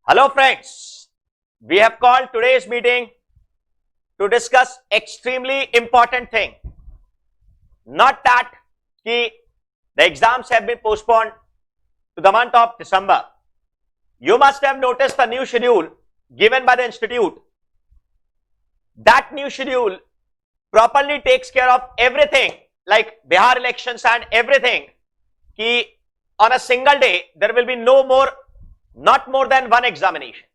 Hello friends, we have called today's meeting to discuss extremely important thing. Not that the exams have been postponed to the month of December. You must have noticed the new schedule given by the institute. That new schedule properly takes care of everything like Bihar elections and everything. Ki on a single day there will be not more than one examination.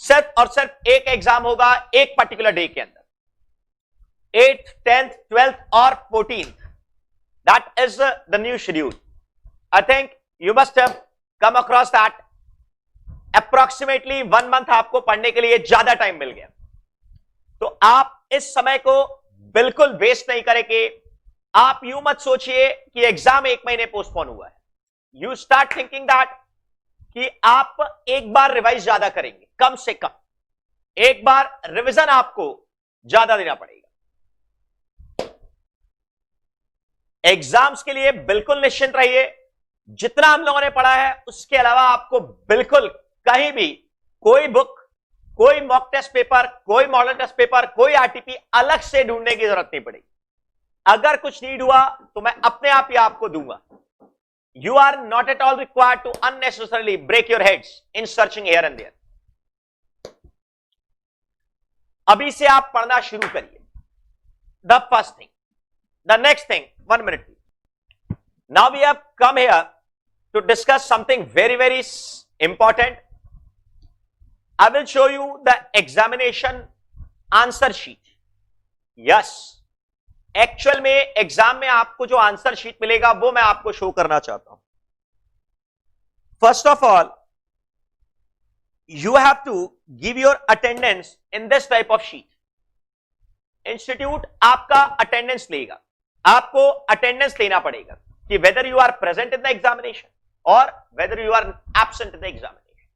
सिर्फ और सिर्फ एक exam होगा एक particular day के अंदर, 8th, 10th, 12th और 14th. That is the new schedule. I think you must have come across that. Approximately 1 month आपको पढ़ने के लिए ज्यादा टाइम मिल गया, तो आप इस समय को बिल्कुल वेस्ट नहीं करेंगे. आप यूं मत सोचिए कि एग्जाम 1 महीने पोस्टपोन हुआ है. यू स्टार्ट थिंकिंग दैट कि आप एक बार रिवाइज ज्यादा करेंगे, कम से कम एक बार रिवीजन आपको ज्यादा देना पड़ेगा. एग्जाम्स के लिए बिल्कुल निश्चिंत रहिए. जितना हम लोगों ने पढ़ा है उसके अलावा आपको बिल्कुल कहीं भी कोई बुक, कोई मॉक टेस्ट पेपर, कोई मॉडल टेस्ट पेपर, कोई आरटीपी अलग से ढूंढने की जरूरत नहीं पड़ेगी. अगर कुछ नीड हुआ तो मैं अपने आप ही आपको दूंगा. You are not at all required to unnecessarily break your heads in searching here and there. अभी से आप पढ़ना शुरू करिए. The first thing, the next thing, 1 minute. Now we have come here to discuss something very, very important. I will show you the examination answer sheet. Yes. Actual में exam में आपको जो आंसर शीट मिलेगा वो मैं आपको show करना चाहता हूं. First of all, you have to give your attendance in this type of sheet. Institute आपका अटेंडेंस लेगा. आपको अटेंडेंस लेना पड़ेगा कि whether you are present in the examination और whether you are absent in the examination.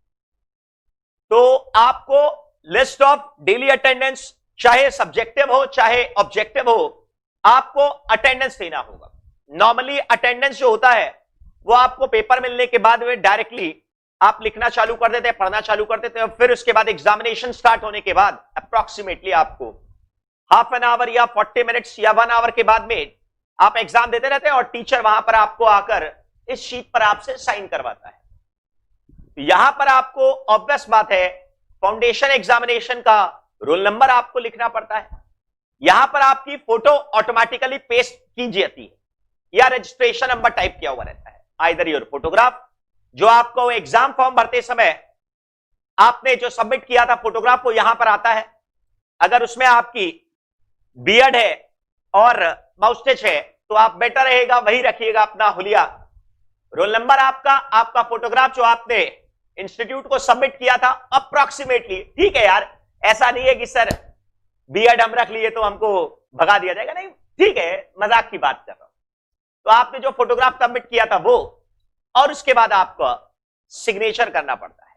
तो आपको list of daily attendance, चाहे सब्जेक्टिव हो चाहे ऑब्जेक्टिव हो, आपको अटेंडेंस देना होगा. नॉर्मली अटेंडेंस जो होता है वो आपको पेपर मिलने के बाद में डायरेक्टली आप लिखना चालू कर देते हैं, पढ़ना चालू कर देते हैं. फिर उसके बाद एग्जामिनेशन स्टार्ट होने के बाद अप्रोक्सीमेटली आपको हाफ एन आवर या 40 मिनट्स या 1 आवर के बाद में आप एग्जाम देते रहते हैं और टीचर वहां पर आपको आकर इस शीट पर आपसे साइन करवाता है. यहां पर आपको ऑब्वियस बात है फाउंडेशन एग्जामिनेशन का रोल नंबर आपको लिखना पड़ता है. यहां पर आपकी फोटो ऑटोमेटिकली पेस्ट की जाती है या रजिस्ट्रेशन नंबर टाइप किया हुआ रहता है. आइदर योर फोटोग्राफ, जो आपको एग्जाम फॉर्म भरते समय आपने जो सबमिट किया था फोटोग्राफ, वो यहां पर आता है. अगर उसमें आपकी बियर्ड है और माउस्टेच है तो आप बेटर रहेगा वही रखिएगा अपना हुलिया. रोल नंबर आपका फोटोग्राफ जो आपने इंस्टीट्यूट को सबमिट किया था अप्रोक्सीमेटली. ठीक है यार, ऐसा नहीं है कि सर बीएड हम रख लिए तो हमको भगा दिया जाएगा, नहीं. ठीक है, मजाक की बात कर रहा हूं. तो आपने जो फोटोग्राफ सबमिट किया था वो, और उसके बाद आपको सिग्नेचर करना पड़ता है.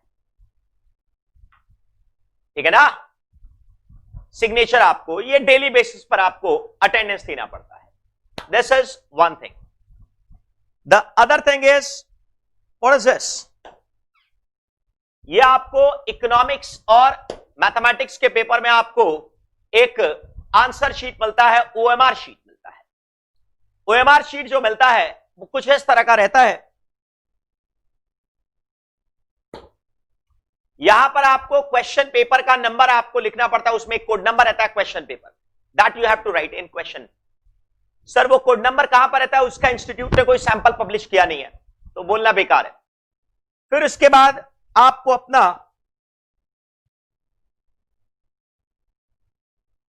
ठीक है ना. सिग्नेचर आपको ये डेली बेसिस पर आपको अटेंडेंस देना पड़ता है. This is one thing. The other thing is, what is this? ये आपको इकोनॉमिक्स और मैथमेटिक्स के पेपर में आपको एक आंसर शीट मिलता है, ओएमआर शीट मिलता है. ओएमआर शीट जो मिलता है वो कुछ इस तरह का रहता है. यहां पर आपको क्वेश्चन पेपर का नंबर आपको लिखना पड़ता है. उसमें एक कोड नंबर रहता है question paper, that you have to write in question. Sir वो कोड नंबर कहां पर रहता है? उसका इंस्टीट्यूट ने कोई सैंपल पब्लिश किया नहीं है तो बोलना बेकार है. फिर उसके बाद आपको अपना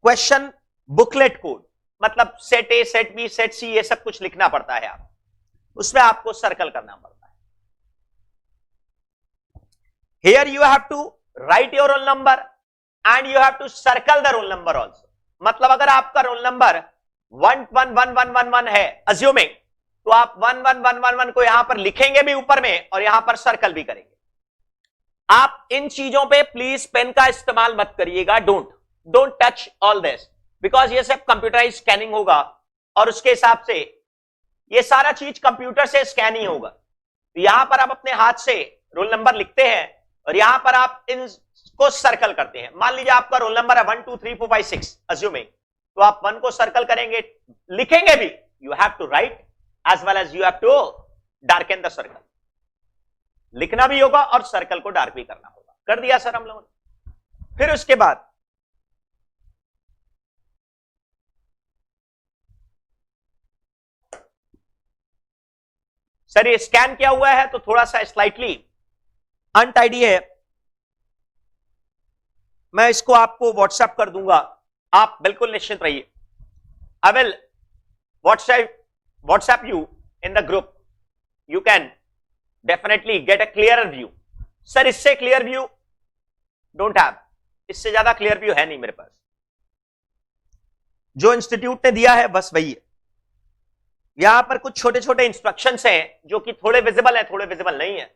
क्वेश्चन बुकलेट कोड, मतलब set A, set B, set C, ये सब कुछ लिखना पड़ता है. आप उसमें आपको सर्कल करना पड़ता है. Here you have to write your roll number and you have to circle the roll number also. मतलब अगर आपका रोल नंबर 111111 है अज्यूमिंग, तो आप 11111 को यहां पर लिखेंगे भी ऊपर में और यहां पर सर्कल भी करेंगे. आप इन चीजों पे प्लीज पेन का इस्तेमाल मत करिएगा. Don't touch all this, because ये सब कंप्यूटराइज स्कैनिंग होगा और उसके हिसाब से ये सारा चीज कंप्यूटर से स्कैन ही होगा. तो यहां पर आप अपने हाथ से रोल नंबर लिखते हैं और यहां पर आप इनको सर्कल करते हैं। मान लीजिए आपका रोल नंबर है 1 2 3 4 5 6 अज्यूमिंग, तो आप 1 को सर्कल करेंगे, लिखेंगे भी, you have to write as well as you have to darken the circle. लिखना भी होगा और सर्कल को डार्क भी करना होगा। कर दिया सर हम लोगों ने। फिर उसके बाद सर ये स्कैन किया हुआ है तो थोड़ा सा स्लाइटली अनटाइडी है, मैं इसको आपको व्हाट्सएप कर दूंगा, आप बिल्कुल निश्चिंत रहिए। I will WhatsApp you in the group, you can definitely get a clear view. Sir इससे क्लियर व्यू डोंट हैव, इससे ज्यादा क्लियर व्यू है नहीं मेरे पास। जो इंस्टीट्यूट ने दिया है बस वही है। यहां पर कुछ छोटे छोटे इंस्ट्रक्शंस हैं जो कि थोड़े विजिबल है, थोड़े विजिबल नहीं है।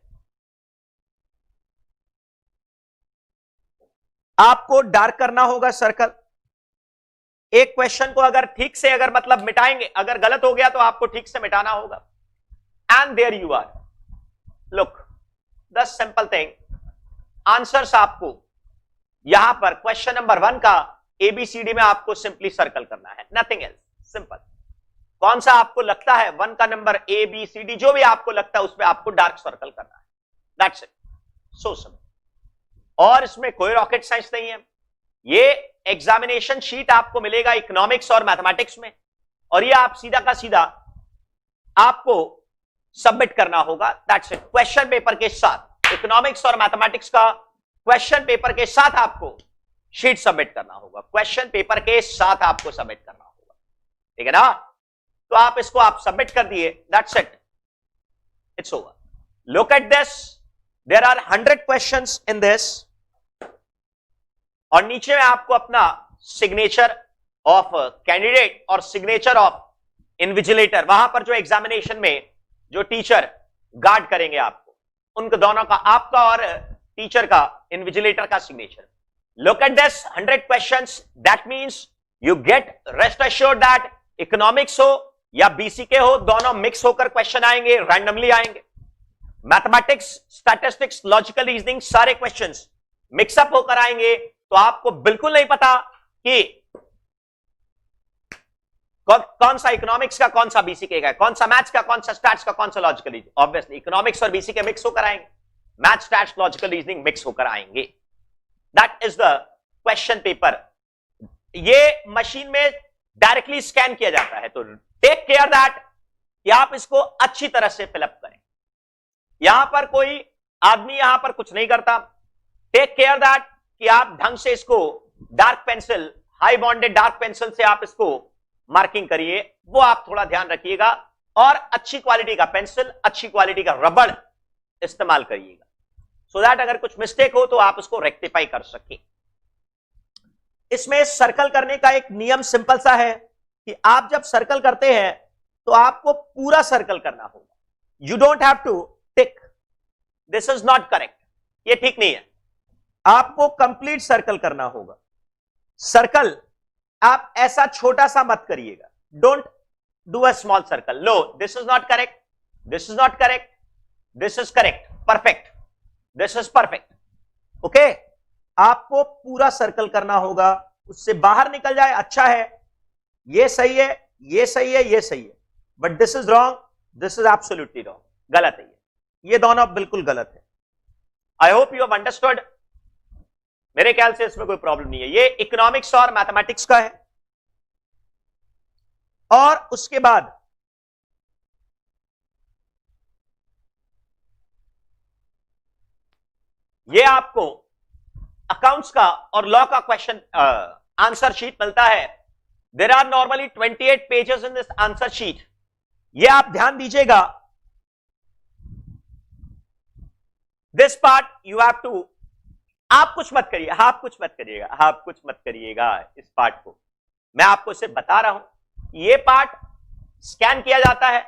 आपको डार्क करना होगा सर्कल। एक क्वेश्चन को अगर ठीक से अगर मतलब मिटाएंगे, अगर गलत हो गया तो आपको ठीक से मिटाना होगा। And there you are, look the simple thing, answers आपको यहां पर क्वेश्चन नंबर 1 का एबीसीडी में आपको सिंपली सर्कल करना है, नथिंग एल्स, सिंपल। कौन सा आपको लगता है 1 का number A B C D जो भी आपको लगता है उस पर आपको डार्क सर्कल करना है, दैट्स इट, सो सिंपल। और इसमें कोई रॉकेट साइंस नहीं है। ये एग्जामिनेशन शीट आपको मिलेगा इकोनॉमिक्स और मैथमेटिक्स में, और ये आप सीधा का सीधा आपको सबमिट करना होगा, दैट्स इट। क्वेश्चन पेपर के साथ, इकोनॉमिक्स और मैथमेटिक्स का क्वेश्चन पेपर के साथ आपको शीट सबमिट करना होगा, क्वेश्चन पेपर के साथ आपको सबमिट करना होगा, ठीक है ना। तो आप इसको आप सबमिट कर दिए, that's it, it's over. Look at this, there are 100 questions in this, और नीचे में आपको अपना सिग्नेचर ऑफ कैंडिडेट और सिग्नेचर ऑफ इन्विजिलेटर, वहां पर जो एग्जामिनेशन में जो टीचर गार्ड करेंगे आपको, उनके दोनों का, आपका और टीचर का, इन्विजिलेटर का signature. Look at this 100 questions, that means you get rest assured that economics हो या बीसीके हो, दोनों मिक्स होकर क्वेश्चन आएंगे, रैंडमली आएंगे। मैथमेटिक्स, स्टैटिस्टिक्स, लॉजिकल रीजनिंग, सारे क्वेश्चंस मिक्सअप होकर आएंगे, तो आपको बिल्कुल नहीं पता कि कौन सा इकोनॉमिक्स का, कौन सा बीसीके का, कौन सा मैथ्स का, कौन सा स्टैट्स का, कौन सा लॉजिकल रीजनिंग। ऑब्वियसली इकोनॉमिक्स और बीसीके मिक्स होकर आएंगे, maths, stats, logical reasoning mix होकर आएंगे। That is the question paper. ये मशीन में डायरेक्टली स्कैन किया जाता है, तो टेक केयर दैट कि आप इसको अच्छी तरह से फिलअप करें। यहां पर कोई आदमी यहां पर कुछ नहीं करता। टेक केयर दैट कि आप ढंग से इसको dark pencil, high bonded dark pencil से आप इसको मार्किंग करिए, वो आप थोड़ा ध्यान रखिएगा। और अच्छी क्वालिटी का पेंसिल, अच्छी क्वालिटी का रबड़ इस्तेमाल करिएगा, सो दैट अगर कुछ मिस्टेक हो तो आप उसको रेक्टिफाई कर सके। इसमें सर्कल करने का एक नियम सिंपल सा है कि आप जब सर्कल करते हैं तो आपको पूरा सर्कल करना होगा। You don't have to tick, this is not correct, ये ठीक नहीं है। आपको कंप्लीट सर्कल करना होगा। सर्कल आप ऐसा छोटा सा मत करिएगा, don't do a small circle. Low, this is not correct, this is not correct, this is correct, perfect, this is perfect, okay. आपको पूरा सर्कल करना होगा, उससे बाहर निकल जाए अच्छा है, ये सही है, ये सही है, ये सही है, but this is wrong, this is absolutely wrong, गलत है ये दोनों बिल्कुल गलत है। I hope you have understood. मेरे ख्याल से इसमें कोई प्रॉब्लम नहीं है। ये इकोनॉमिक्स और मैथमेटिक्स का है। और उसके बाद ये आपको अकाउंट्स का और लॉ का क्वेश्चन आंसर शीट मिलता है। There are normally 28 pages in this answer sheet. ये आप ध्यान दीजिएगा, this part you have to, आप कुछ मत करिए, आप कुछ मत करिएगा, आप कुछ मत करिएगा। इस पार्ट को मैं आपको सिर्फ बता रहा हूं। ये पार्ट स्कैन किया जाता है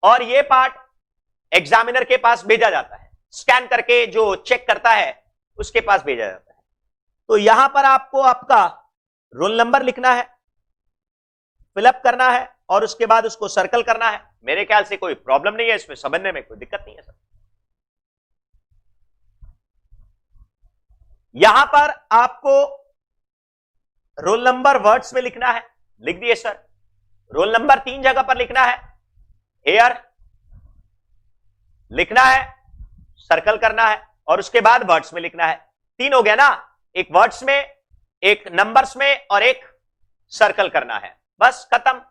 और ये पार्ट एग्जामिनर के पास भेजा जाता है, स्कैन करके जो चेक करता है उसके पास भेजा जाता है। तो यहां पर आपको आपका रोल नंबर लिखना है, फिलअप करना है और उसके बाद उसको सर्कल करना है। मेरे ख्याल से कोई प्रॉब्लम नहीं है, इसमें समझने में कोई दिक्कत नहीं है सर। यहां पर आपको रोल नंबर वर्ड्स में लिखना है, लिख दिए सर। रोल नंबर 3 जगह पर लिखना है, हेयर लिखना है, सर्कल करना है, और उसके बाद वर्ड्स में लिखना है। 3 हो गया ना, एक वर्ड्स में, एक नंबर्स में, और एक सर्कल करना है, बस खत्म।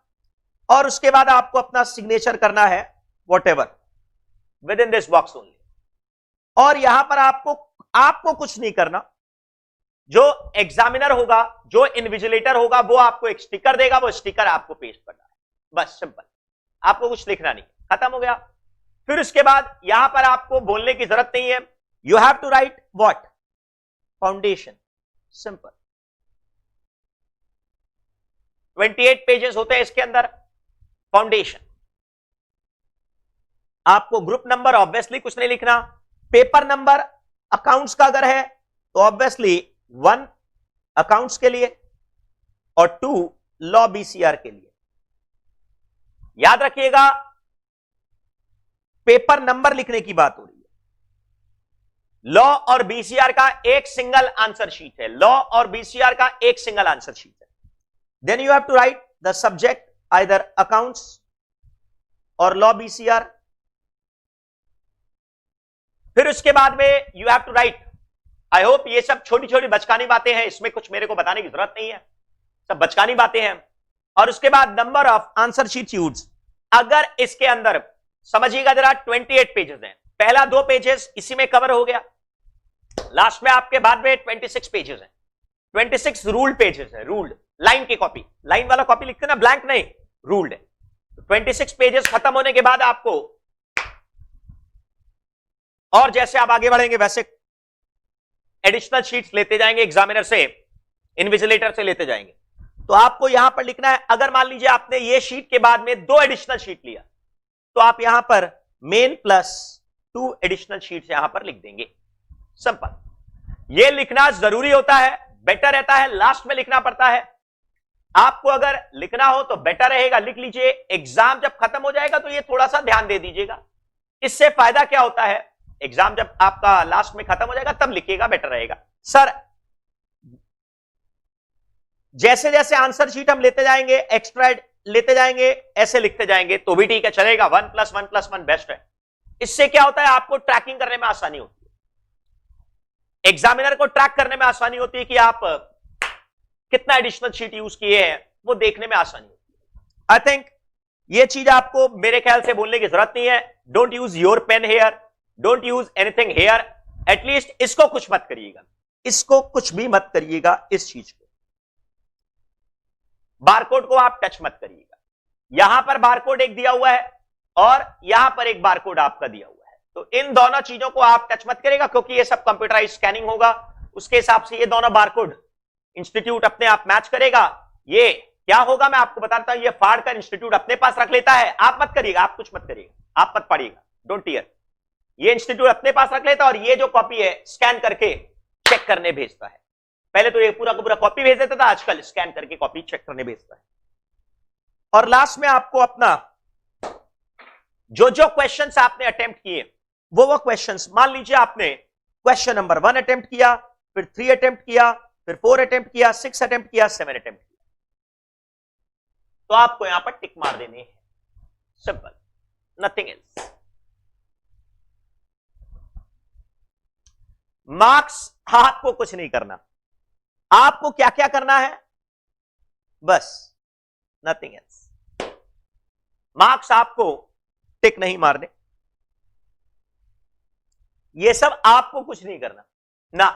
और उसके बाद आपको अपना सिग्नेचर करना है, whatever with in this box only. और यहां पर आपको कुछ नहीं करना, जो एग्जामिनर होगा, जो इन्विजिलेटर होगा, वो आपको एक स्टिकर देगा, वो स्टिकर आपको पेस्ट करना है, बस सिंपल। आपको कुछ लिखना नहीं, खत्म हो गया। फिर उसके बाद यहां पर आपको बोलने की जरूरत नहीं है, you have to write what, foundation, simple. 28 pages होते हैं इसके अंदर, फाउंडेशन। आपको ग्रुप नंबर ऑब्वियसली कुछ नहीं लिखना, पेपर नंबर अकाउंट्स का अगर है तो ऑब्वियसली 1 अकाउंट्स के लिए और 2 लॉ बीसीआर के लिए। याद रखिएगा, पेपर नंबर लिखने की बात हो रही है। लॉ और बीसीआर का एक सिंगल आंसर शीट है, लॉ और बीसीआर का एक सिंगल आंसर शीट है। Then you have to write the subject either accounts और लॉ बीसीआर। फिर उसके बाद में you have to write, I hope ये सब छोटी छोटी बचकानी बातें हैं, इसमें कुछ मेरे को बताने की जरूरत नहीं है, सब बचकानी बातें हैं। और उसके बाद number of answer sheet used. अगर इसके अंदर समझिएगा जरा, 28 पेजेस हैं, पहला 2 पेजेस इसी में कवर हो गया, लास्ट में आपके बाद में 26 पेजेस हैं, 26 रूल्ड पेजेस है, रूल्ड लाइन की कॉपी, लाइन वाला कॉपी लिखते ना, ब्लैंक नहीं, रूल्ड है। 26 पेजेस खत्म होने के बाद आपको, और जैसे आप आगे बढ़ेंगे वैसे एडिशनल शीट्स लेते जाएंगे, एग्जामिनर से, इन्विजिलेटर से लेते जाएंगे। तो आपको यहां पर लिखना है, अगर मान लीजिए आपने ये शीट के बाद में 2 एडिशनल शीट लिया, तो आप यहां पर मेन प्लस 2 एडिशनल शीट्स यहां पर लिख देंगे, सिंपल। ये लिखना जरूरी होता है, बेटर रहता है, लास्ट में लिखना पड़ता है। आपको अगर लिखना हो तो बेटर रहेगा, लिख लीजिए। एग्जाम जब खत्म हो जाएगा तो ये थोड़ा सा ध्यान दे दीजिएगा। इससे फायदा क्या होता है, एग्जाम जब आपका लास्ट में खत्म हो जाएगा तब लिखिएगा, बेटर रहेगा। सर जैसे जैसे आंसर शीट हम लेते जाएंगे, एक्स्ट्रा लेते जाएंगे, ऐसे लिखते जाएंगे तो भी ठीक है, चलेगा। 1 + 1 + 1 बेस्ट है। इससे क्या होता है, आपको ट्रैकिंग करने में आसानी होती है, एग्जामिनर को ट्रैक करने में आसानी होती है कि आप कितना एडिशनल शीट यूज किए हैं, वो देखने में आसानी होती है। आई थिंक ये चीज आपको मेरे ख्याल से बोलने की जरूरत नहीं है। Don't use your pen here, don't use anything here, at least इसको कुछ मत करिएगा, इसको कुछ भी मत करिएगा, इस चीज को, बारकोड को आप टच मत करिएगा। यहां पर बारकोड एक दिया हुआ है और यहां पर एक बारकोड आपका दिया हुआ है, तो इन दोनों चीजों को आप टच मत करिएगा, क्योंकि ये सब कंप्यूटराइज स्कैनिंग होगा, उसके हिसाब से ये दोनों बारकोड इंस्टीट्यूट अपने आप मैच करेगा। ये क्या होगा मैं आपको बताता हूं, ये फाड़ कर इंस्टीट्यूट अपने पास रख लेता है, आप मत करिएगा, आप कुछ मत करिएगा, आप मत पढ़िएगा, डोंट टीयर। ये इंस्टीट्यूट अपने पास रख लेता है और ये जो कॉपी है स्कैन करके चेक करने भेजता है। पहले तो ये पूरा का पूरा कॉपी भेज देता था, आजकल स्कैन करके कॉपी चेक करने भेजता है। और लास्ट में आपको अपना जो जो क्वेश्चंस आपने अटेम्प्ट किए, वो क्वेश्चंस, मान लीजिए आपने क्वेश्चन नंबर 1 अटेम्प्ट किया, फिर 3 अटेम्प्ट किया, फिर 4 अटेम्प्ट किया, 6 अटेम्प्ट किया, 7 अटेम्प्ट किया, तो आपको यहां पर टिक मार देने हैं, सिंपल, नथिंग एल्स। मार्क्स आपको कुछ नहीं करना, आपको क्या क्या करना है, बस नथिंग एल्स। मार्क्स आपको टिक नहीं मारने, ये सब आपको कुछ नहीं करना ना,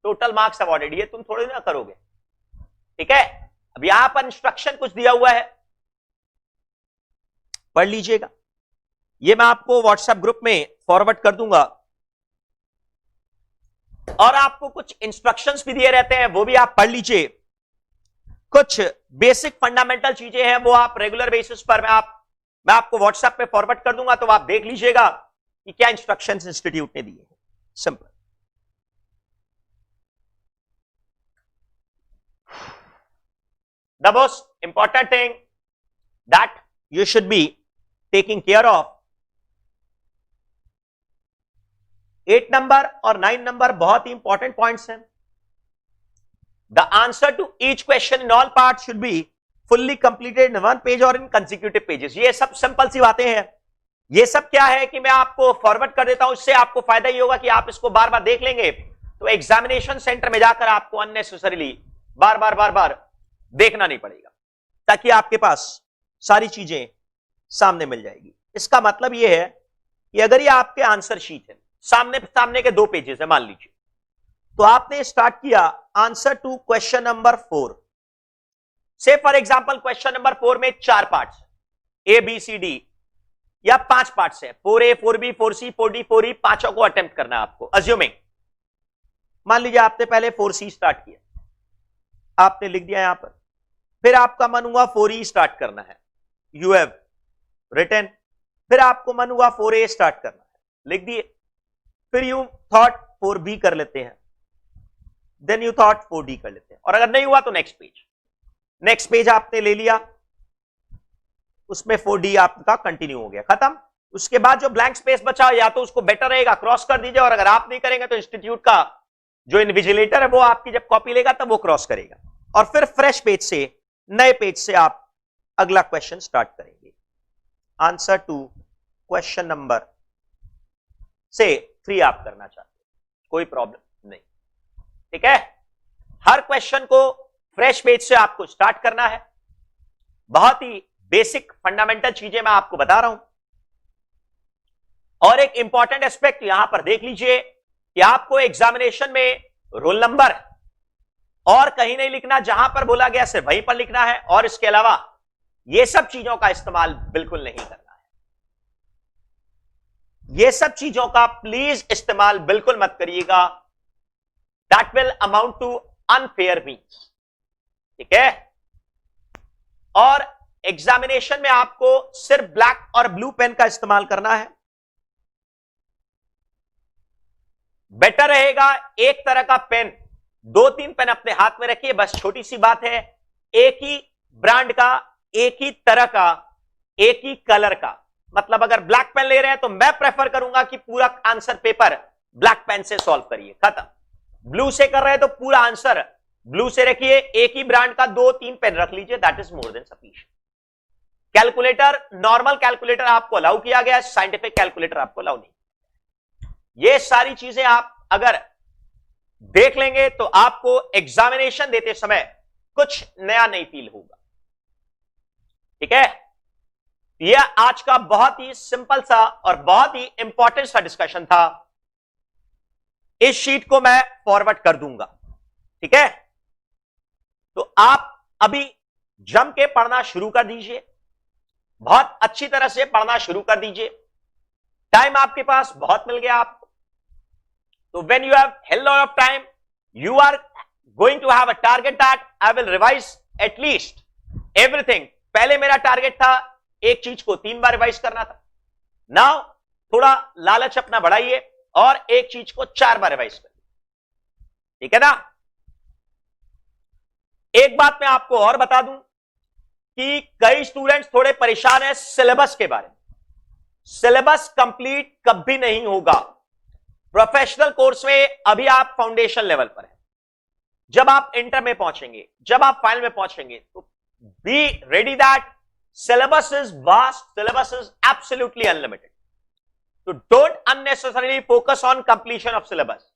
टोटल मार्क्स अवॉर्डेड, ये तुम थोड़े ना करोगे, ठीक है। अब यहां पर इंस्ट्रक्शन कुछ दिया हुआ है, पढ़ लीजिएगा, ये मैं आपको व्हाट्सएप ग्रुप में फॉरवर्ड कर दूंगा, और आपको कुछ इंस्ट्रक्शंस भी दिए रहते हैं, वो भी आप पढ़ लीजिए। कुछ बेसिक फंडामेंटल चीजें हैं, वो आप रेगुलर बेसिस पर मैं आपको व्हाट्सएप पे फॉरवर्ड कर दूंगा, तो आप देख लीजिएगा कि क्या इंस्ट्रक्शंस इंस्टीट्यूट ने दिए हैं, simple. The most important thing that you should be taking care of 8 number और 9 नंबर बहुत ही इंपॉर्टेंट पॉइंट्स हैं। The answer to each question in all part should be fully completed in 1 page और in consecutive pages. ये सब simple सी बातें हैं। ये सब क्या है कि मैं आपको फॉरवर्ड कर देता हूं, इससे आपको फायदा ये होगा कि आप इसको बार बार देख लेंगे, तो एग्जामिनेशन सेंटर में जाकर आपको अननेसेसरीली बार बार देखना नहीं पड़ेगा, ताकि आपके पास सारी चीजें सामने मिल जाएगी। इसका मतलब यह है कि अगर ये आपके आंसर शीट है, सामने के 2 पेजेस है मान लीजिए, तो आपने स्टार्ट किया आंसर टू क्वेश्चन नंबर 4 से, फॉर एग्जांपल क्वेश्चन नंबर 4 में 4 parts A B C D या 5 पार्ट्स है, 4A 4B 4C 4D 4E, पांचों को अटेम्प्ट करना है आपको। अज्यूमिंग मान लीजिए आपने पहले 4C स्टार्ट किया, आपने लिख दिया यहां पर, फिर आपका मन हुआ 4E स्टार्ट करना है, यू हैव रिटन, फिर आपको मन हुआ 4A स्टार्ट करना है, लिख दिए, फिर यू थॉट 4B कर लेते हैं, देन यू थॉट 4D कर लेते हैं, और अगर नहीं हुआ तो नेक्स्ट पेज आपने ले लिया, उसमें 4D आपका कंटिन्यू हो गया, खत्म। उसके बाद जो ब्लैंक स्पेस बचा या तो उसको बेटर रहेगा क्रॉस कर दीजिए, और अगर आप नहीं करेंगे तो इंस्टीट्यूट का जो इन्विजिलेटर है वो आपकी जब कॉपी लेगा तब वो क्रॉस करेगा, और फिर फ्रेश पेज से, नए पेज से आप अगला क्वेश्चन स्टार्ट करेंगे। आंसर टू क्वेश्चन नंबर से 3 आप करना चाहते हैं, कोई प्रॉब्लम नहीं, ठीक है। हर क्वेश्चन को फ्रेश पेज से आपको स्टार्ट करना है। बहुत ही बेसिक फंडामेंटल चीजें मैं आपको बता रहा हूं। और एक इंपॉर्टेंट एस्पेक्ट यहां पर देख लीजिए कि आपको एग्जामिनेशन में रोल नंबर और कहीं नहीं लिखना, जहां पर बोला गया सिर्फ वहीं पर लिखना है, और इसके अलावा यह सब चीजों का इस्तेमाल बिल्कुल नहीं करना है। यह सब चीजों का प्लीज इस्तेमाल बिल्कुल मत करिएगा, that will amount to unfair means, ठीक है। और एग्जामिनेशन में आपको सिर्फ ब्लैक और ब्लू पेन का इस्तेमाल करना है। बेटर रहेगा एक तरह का पेन, 2-3 पेन अपने हाथ में रखिए, बस छोटी सी बात है, एक ही ब्रांड का, एक ही तरह का, एक ही कलर का। मतलब अगर ब्लैक पेन ले रहे हैं तो मैं प्रेफर करूंगा कि पूरा आंसर पेपर ब्लैक पेन से सॉल्व करिए, खत्म। ब्लू से कर रहे हैं तो पूरा आंसर ब्लू से रखिए, एक ही ब्रांड का 2-3 पेन रख लीजिए, that is more than sufficient. Calculator, normal calculator आपको अलाउ किया गया है, साइंटिफिक कैलकुलेटर आपको अलाउ नहीं। ये सारी चीजें आप अगर देख लेंगे तो आपको एग्जामिनेशन देते समय कुछ नया नहीं फील होगा, ठीक है। यह आज का बहुत ही सिंपल सा और बहुत ही इंपॉर्टेंट सा डिस्कशन था। इस शीट को मैं फॉरवर्ड कर दूंगा, ठीक है। तो आप अभी जम के पढ़ना शुरू कर दीजिए, बहुत अच्छी तरह से पढ़ना शुरू कर दीजिए। टाइम आपके पास बहुत मिल गया आपको, तो when you have hell lot of time, you are going to have a target that I will revise at least everything. पहले मेरा टारगेट था एक चीज को 3 बार रिवाइज करना था, नाउ थोड़ा लालच अपना बढ़ाइए और एक चीज को 4 बार रिवाइज करिए, ठीक है ना। एक बात मैं आपको और बता दूं कि कई स्टूडेंट्स थोड़े परेशान हैं सिलेबस के बारे में। सिलेबस कंप्लीट कभी नहीं होगा। प्रोफेशनल कोर्स में अभी आप फाउंडेशन लेवल पर हैं, जब आप इंटर में पहुंचेंगे, जब आप फाइनल में पहुंचेंगे, तो be ready that syllabus is vast, syllabus is absolutely unlimited. तो don't unnecessarily focus on completion of syllabus.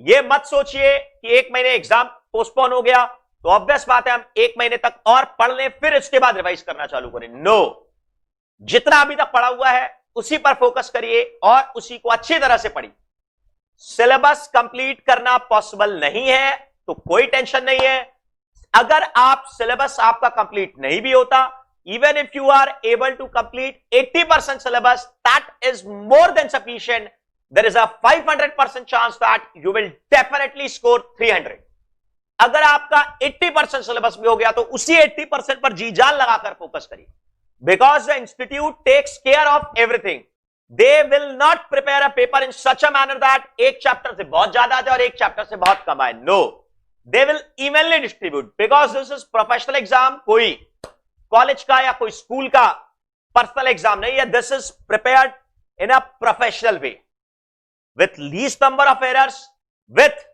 ये मत सोचिए कि 1 महीने एग्जाम पोस्टपोन हो गया तो ऑब्वियस बात है हम 1 महीने तक और पढ़ लें फिर इसके बाद रिवाइज करना चालू करें। नो, जितना अभी तक पढ़ा हुआ है उसी पर फोकस करिए और उसी को अच्छी तरह से पढ़िए। सिलेबस कंप्लीट करना पॉसिबल नहीं है तो कोई टेंशन नहीं है। अगर आप सिलेबस आपका कंप्लीट नहीं भी होता, even if you are able to complete 80% syllabus, that is more than sufficient. There is a 500% chance that you will definitely score 300। अगर आपका 80% सिलेबस भी हो गया तो उसी 80% पर जी जान लगाकर फोकस करिए, because the institute takes care of everything. They will not prepare a paper in such a manner that एक चैप्टर से बहुत ज्यादा आ जाए और एक चैप्टर से बहुत कम आए। No, they will evenly distribute, because this is professional exam, कोई कॉलेज का या कोई स्कूल का पर्सनल एग्जाम नहीं है। This is prepared in a professional way with least number of errors, with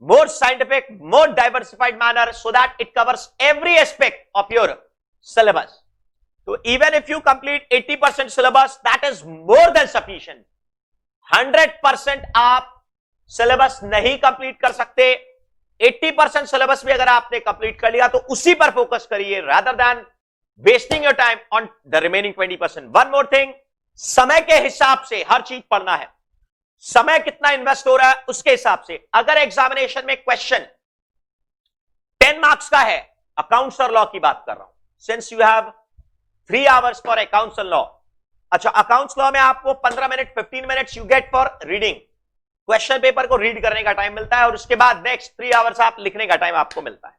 more scientific, more diversified manner, so that it covers every aspect of your syllabus. So even if you complete 80% syllabus, that is more than sufficient. 100% आप syllabus नहीं complete कर सकते, 80% syllabus भी अगर आपने complete कर लिया तो उसी पर focus करिए, rather than wasting your time on the remaining 20%. One more thing, समय के हिसाब से हर चीज पढ़ना है। समय कितना इन्वेस्ट हो रहा है उसके हिसाब से। अगर एग्जामिनेशन में क्वेश्चन 10 मार्क्स का है, अकाउंट्स और लॉ की बात कर रहा हूं, since you have 3 hours for accounts and law. अच्छा, अकाउंट्स लॉ में आपको 15 minute 15 minutes you get for reading, question paper को रीड करने का टाइम मिलता है, और उसके बाद नेक्स्ट 3 आवर्स आप लिखने का टाइम आपको मिलता है।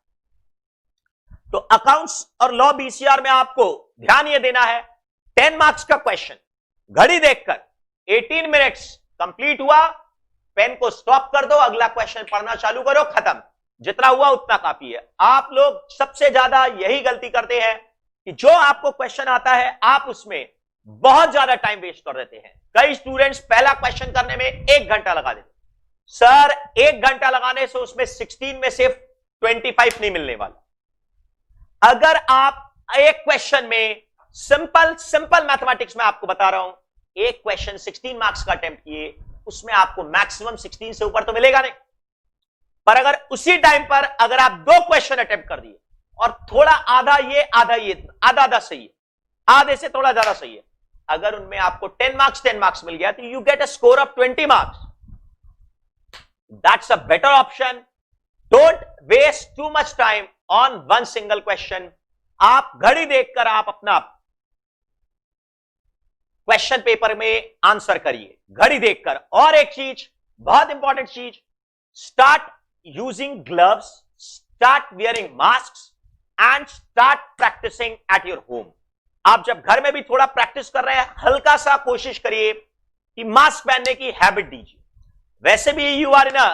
तो अकाउंट्स और लॉ बीसीआर में आपको ध्यान यह देना है, 10 मार्क्स का क्वेश्चन घड़ी देखकर 18 मिनट्स कंप्लीट हुआ, पेन को स्टॉप कर दो, अगला क्वेश्चन पढ़ना चालू करो, खत्म। जितना हुआ उतना काफी है। आप लोग सबसे ज्यादा यही गलती करते हैं कि जो आपको क्वेश्चन आता है आप उसमें बहुत ज्यादा टाइम वेस्ट कर देते हैं। कई स्टूडेंट्स पहला क्वेश्चन करने में 1 घंटा लगा देते। सर 1 घंटा लगाने से उसमें 16 में से 25 नहीं मिलने वाला। अगर आप एक क्वेश्चन में सिंपल मैथमेटिक्स में आपको बता रहा हूं, एक क्वेश्चन 16 मार्क्स का अटेम्प्ट किए, उसमें आपको मैक्सिमम 16 से ऊपर तो मिलेगा नहीं। पर अगर उसी टाइम पर अगर आप 2 क्वेश्चन अटेम्प्ट कर दिए और थोड़ा आधा ये आधा सही है, आधे से थोड़ा ज्यादा सही है, अगर उनमें आपको 10 मार्क्स मिल गया तो you get a score of 20 marks. That's a better option. Don't waste too much time on one single question. आप घड़ी देखकर आप अपना क्वेश्चन पेपर में आंसर करिए, घड़ी देखकर। और एक चीज, बहुत इंपॉर्टेंट चीज, start using gloves, start wearing masks and start practising at your home. आप जब घर में भी थोड़ा प्रैक्टिस कर रहे हैं, हल्का सा कोशिश करिए कि मास्क पहनने की हैबिट दीजिए। वैसे भी you are in a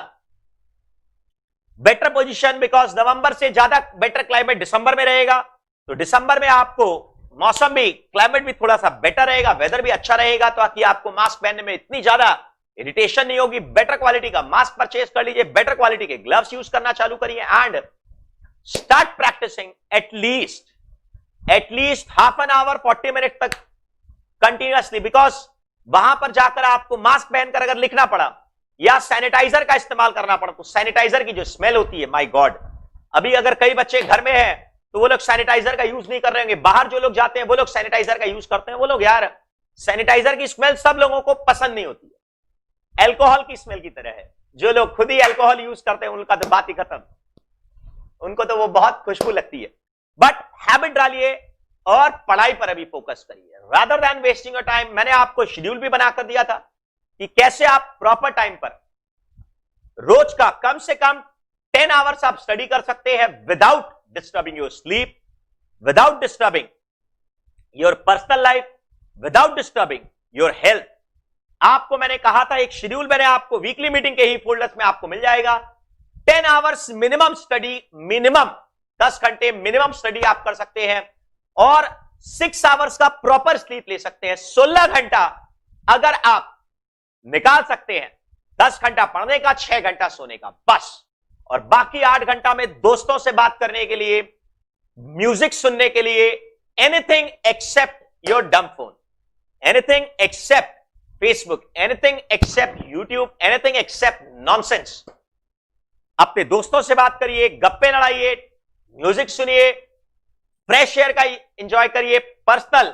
better position, because November से ज्यादा बेटर क्लाइमेट दिसंबर में रहेगा। तो दिसंबर में आपको मौसम भी, क्लाइमेट भी थोड़ा सा बेटर रहेगा, वेदर भी अच्छा रहेगा, ताकि आपको मास्क पहनने में इतनी ज्यादा इरिटेशन नहीं होगी। बेटर क्वालिटी का मास्क परचेज कर लीजिए, बेटर क्वालिटी के ग्लव्स यूज करना चालू करिए, and start practising at least half an hour 40 minute तक कंटिन्यूअसली। बिकॉज वहां पर जाकर आपको मास्क पहनकर अगर लिखना पड़ा या सैनिटाइजर का इस्तेमाल करना पड़ा, तो सैनिटाइजर की जो स्मेल होती है, माय गॉड। अभी अगर कई बच्चे घर में हैं तो वो लोग सैनिटाइजर का यूज नहीं कर रहे होंगे, बाहर जो लोग जाते हैं वो लोग सैनिटाइजर का यूज करते हैं। वो लोग, यार सैनिटाइजर की स्मेल सब लोगों को पसंद नहीं होती है, एल्कोहल की स्मेल की तरह है। जो लोग खुद ही एल्कोहल यूज करते हैं उनका तो बात ही खत्म, उनको तो वो बहुत खुशबू लगती है। बट हैबिट डालिए और पढ़ाई पर अभी फोकस करिए, rather than wasting your time. मैंने आपको शेड्यूल भी बनाकर दिया था कि कैसे आप प्रॉपर टाइम पर रोज का कम से कम 10 आवर्स आप स्टडी कर सकते हैं without disturbing your sleep, without disturbing your personal life, without disturbing your health। आपको मैंने कहा था एक शेड्यूल मैंने आपको वीकली मीटिंग के ही फोल्डर्स में आपको मिल जाएगा। 10 आवर्स मिनिमम स्टडी, मिनिमम 10 घंटे मिनिमम स्टडी आप कर सकते हैं, और 6 आवर्स का प्रॉपर स्लीप ले सकते हैं। 16 घंटा अगर आप निकाल सकते हैं, 10 घंटा पढ़ने का, 6 घंटा सोने का, बस। और बाकी 8 घंटा में दोस्तों से बात करने के लिए, म्यूजिक सुनने के लिए, एनीथिंग एक्सेप्ट योर डम phone, anything accept Facebook, anything accept YouTube, anything accept nonsense. अपने दोस्तों से बात करिए, गप्पे लड़ाइए, म्यूजिक सुनिए, फ्रेश एयर का एंजॉय करिए, पर्सनल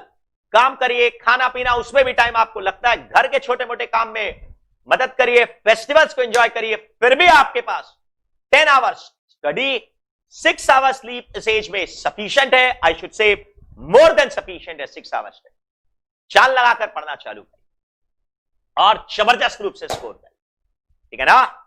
काम करिए, खाना पीना उसमें भी टाइम आपको लगता है, घर के छोटे मोटे काम में मदद करिए, फेस्टिवल्स को एंजॉय करिए। फिर भी आपके पास 10 आवर्स स्टडी, 6 आवर्स स्लीप इस एज में सफिशिएंट है। I should say more than sufficient है 6 आवर्स। चाल लगाकर पढ़ना चालू करें और जबरदस्त रूप से स्कोर करें, ठीक है ना।